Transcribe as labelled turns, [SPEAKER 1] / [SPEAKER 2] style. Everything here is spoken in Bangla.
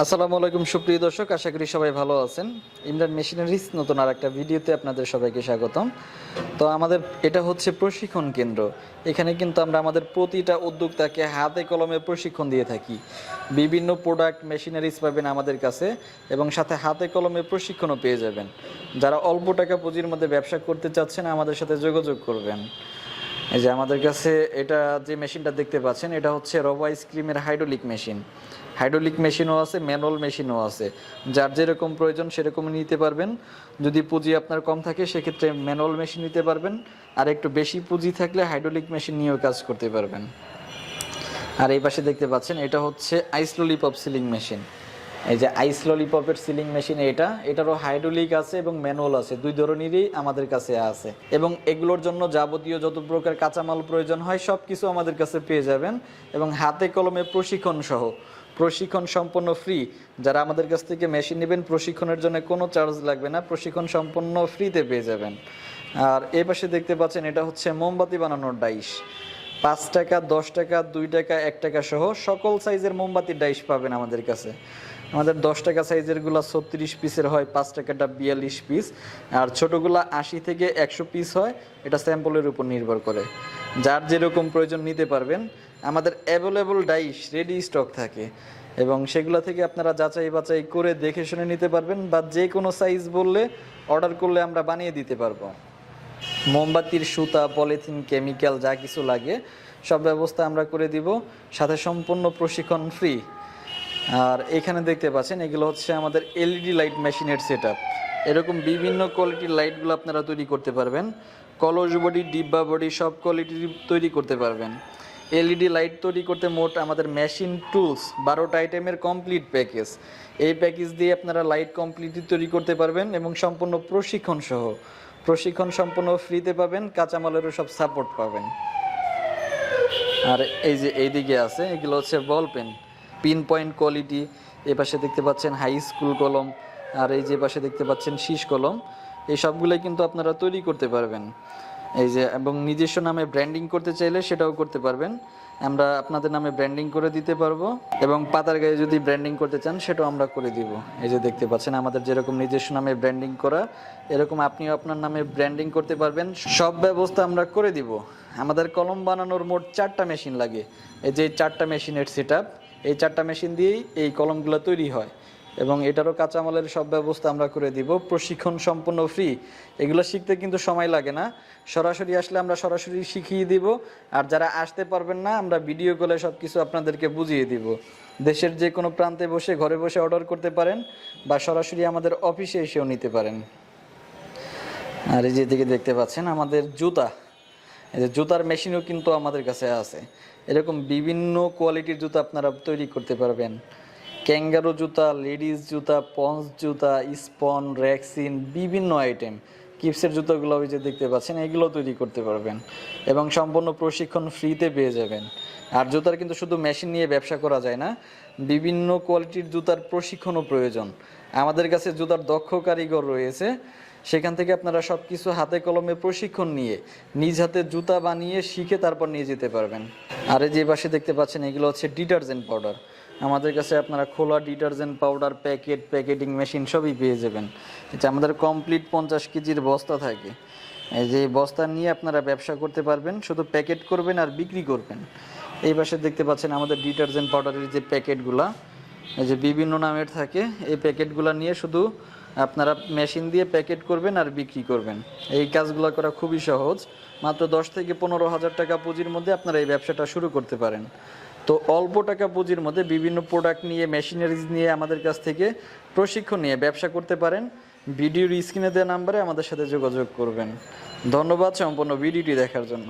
[SPEAKER 1] আসসালামু আলাইকুম সুপ্রিয় দর্শক, আশা করি সবাই ভালো আছেন। ইমরান মেশিনারিজ নতুন আর একটা ভিডিওতে আপনাদের সবাইকে স্বাগতম। তো আমাদের এটা হচ্ছে প্রশিক্ষণ কেন্দ্র। এখানে কিন্তু আমরা আমাদের প্রতিটা উদ্যোক্তাকে হাতে কলমে প্রশিক্ষণ দিয়ে থাকি। বিভিন্ন প্রোডাক্ট মেশিনারিজ পাবেন আমাদের কাছে এবং সাথে হাতে কলমে প্রশিক্ষণও পেয়ে যাবেন। যারা অল্প টাকা পুঁজির মধ্যে ব্যবসা করতে চাচ্ছেন আমাদের সাথে যোগাযোগ করবেন। এই যে আমাদের কাছে এটা যে মেশিনটা দেখতে পাচ্ছেন, এটা হচ্ছে রবা আইসক্রিমের হাইড্রোলিক মেশিন। হাইড্রোলিক মেশিনও আছে, ম্যানুয়াল মেশিনও আছে। যার যেরকম প্রয়োজন সেরকম নিতে পারবেন। যদি পুঁজি আপনার কম থাকে সেক্ষেত্রে ম্যানুয়াল মেশিন নিতে পারবেন, আর একটু বেশি পুঁজি থাকলে হাইড্রোলিক মেশিন নিয়েও কাজ করতে পারবেন। আর এই পাশে দেখতে পাচ্ছেন এটা হচ্ছে আইস ললিপপ সিলিং মেশিন। এই যে আইস ললিপপের সিলিং মেশিন, এটারও হাইড্রোলিক আছে এবং ম্যানুয়াল আছে, দুই ধরনেরই আমাদের কাছে আছে। এবং এগুলোর জন্য যাবতীয় যত প্রকার কাঁচামাল প্রয়োজন হয় সব কিছু আমাদের কাছে পেয়ে যাবেন। এবং হাতে কলমে প্রশিক্ষণ সহ, প্রশিক্ষণ সম্পূর্ণ ফ্রি। যারা আমাদের কাছ থেকে মেশিন নেবেন প্রশিক্ষণের জন্য কোনো চার্জ লাগবে না, প্রশিক্ষণ সম্পূর্ণ ফ্রিতে পেয়ে যাবেন। আর এই পাশে দেখতে পাচ্ছেন এটা হচ্ছে মোমবাতি বানানোর ডাইশ। 5 টাকা, 10 টাকা, 2 টাকা, 1 টাকা সহ সকল সাইজের মোমবাতির ডাইশ পাবেন আমাদের কাছে। আমাদের 10 টাকা সাইজেরগুলো 36 পিসের হয়, 5 টাকাটা 42 পিস, আর ছোটোগুলা 80 থেকে 100 পিস হয়। এটা স্যাম্পলের উপর নির্ভর করে, যার যেরকম প্রয়োজন নিতে পারবেন। আমাদের অ্যাভেলেবল ডাইশ রেডি স্টক থাকে এবং সেগুলো থেকে আপনারা যাচাই বাছাই করে দেখে শুনে নিতে পারবেন, বা যে কোনো সাইজ বললে অর্ডার করলে আমরা বানিয়ে দিতে পারবো। মোমবাতির সুতা, পলিথিন, কেমিক্যাল যা কিছু লাগে সব ব্যবস্থা আমরা করে দিব, সাথে সম্পূর্ণ প্রশিক্ষণ ফ্রি। আর এখানে দেখতে পাচ্ছেন এগুলো হচ্ছে আমাদের এলইডি লাইট মেশিনের সেটআপ। এরকম বিভিন্ন কোয়ালিটির লাইটগুলো আপনারা তৈরি করতে পারবেন। কলস বডি, ডিব্বা বডি সব কোয়ালিটির তৈরি করতে পারবেন। এলইডি লাইট তৈরি করতে মোট আমাদের মেশিন টুলস 12টা আইটেমের কমপ্লিট প্যাকেজ। এই প্যাকেজ দিয়ে আপনারা লাইট কমপ্লিটলি তৈরি করতে পারবেন এবং সম্পূর্ণ প্রশিক্ষণ সহ। প্রশিক্ষণ সম্পূর্ণ ফ্রিতে পাবেন, কাঁচামালেরও সব সাপোর্ট পাবেন। আর এই যে এইদিকে আছে, এগুলো হচ্ছে ball pen, pin point quality. এ পাশে দেখতে পাচ্ছেন হাই স্কুল কলম, আর এই যে পাশে দেখতে পাচ্ছেন শীষ কলম। এই সবগুলোই কিন্তু আপনারা তৈরি করতে পারবেন। এই যে, এবং নিজস্ব নামে ব্র্যান্ডিং করতে চাইলে সেটাও করতে পারবেন, আমরা আপনাদের নামে ব্র্যান্ডিং করে দিতে পারবো। এবং পাতার গায়ে যদি ব্র্যান্ডিং করতে চান সেটাও আমরা করে দিব। এই যে দেখতে পাচ্ছেন আমাদের যেরকম নিজস্ব নামে ব্র্যান্ডিং করা, এরকম আপনিও আপনার নামে ব্র্যান্ডিং করতে পারবেন। সব ব্যবস্থা আমরা করে দিব। আমাদের কলম বানানোর মোট 4টা মেশিন লাগে। এই যে 4টা মেশিনের সেটআপ, এই 4টা মেশিন দিয়েই এই কলমগুলো তৈরি হয়। এবং এটারও কাঁচামালের সব ব্যবস্থা আমরা করে দিব। প্রশিক্ষণ সম্পূর্ণ ফ্রি। এগুলো শিখতে কিন্তু সময় লাগে না, সরাসরি আসলে আমরা সরাসরি শিখিয়ে দিব। আর যারা আসতে পারবেন না, আমরা ভিডিও কলে সব কিছু আপনাদেরকে বুঝিয়ে দিব। দেশের যে কোনো প্রান্তে বসে ঘরে বসে অর্ডার করতে পারেন, বা সরাসরি আমাদের অফিসে এসেও নিতে পারেন। আর এই যে দিকে দেখতে পাচ্ছেন আমাদের জুতা, এই যে জুতার মেশিনও কিন্তু আমাদের কাছে আছে। এরকম বিভিন্ন কোয়ালিটির জুতা আপনারা তৈরি করতে পারবেন। ক্যাঙ্গারো জুতা, লেডিস জুতা, পন্স জুতা, স্পন, র্যাক্সিন, বিভিন্ন আইটেম। কিপসের জুতাগুলো ওই যে দেখতে পাচ্ছেন, এগুলো তৈরি করতে পারবেন এবং সম্পূর্ণ প্রশিক্ষণ ফ্রিতে পেয়ে যাবেন। আর জুতার কিন্তু শুধু মেশিন নিয়ে ব্যবসা করা যায় না, বিভিন্ন কোয়ালিটির জুতার প্রশিক্ষণও প্রয়োজন। আমাদের কাছে জুতার দক্ষ কারিগর রয়েছে, সেখান থেকে আপনারা সব কিছু হাতে কলমে প্রশিক্ষণ নিয়ে নিজ হাতে জুতা বানিয়ে শিখে তারপর নিয়ে যেতে পারবেন। আর এই যে পাশে দেখতে পাচ্ছেন এগুলো হচ্ছে ডিটারজেন্ট পাউডার। আমাদের কাছে আপনারা খোলা ডিটারজেন্ট পাউডার, প্যাকেটিং মেশিন সবই পেয়ে যাবেন। এটা আমাদের কমপ্লিট 50 কেজির বস্তা থাকে। এই যে বস্তা নিয়ে আপনারা ব্যবসা করতে পারবেন, শুধু প্যাকেট করবেন আর বিক্রি করবেন। এই পাশে দেখতে পাচ্ছেন আমাদের ডিটারজেন্ট পাউডারের যে প্যাকেটগুলা, এই যে বিভিন্ন নামের থাকে, এই প্যাকেটগুলো নিয়ে শুধু আপনারা মেশিন দিয়ে প্যাকেট করবেন আর বিক্রি করবেন। এই কাজগুলো করা খুবই সহজ, মাত্র 10 থেকে 15,000 টাকা পুঁজির মধ্যে আপনারা এই ব্যবসাটা শুরু করতে পারেন। তো অল্প টাকা পুঁজির মধ্যে বিভিন্ন প্রোডাক্ট নিয়ে, মেশিনারিজ নিয়ে আমাদের কাছ থেকে প্রশিক্ষণ নিয়ে ব্যবসা করতে পারেন। ভিডিওর স্ক্রিনে দেওয়া নাম্বারে আমাদের সাথে যোগাযোগ করবেন। ধন্যবাদ সম্পূর্ণ ভিডিওটি দেখার জন্য।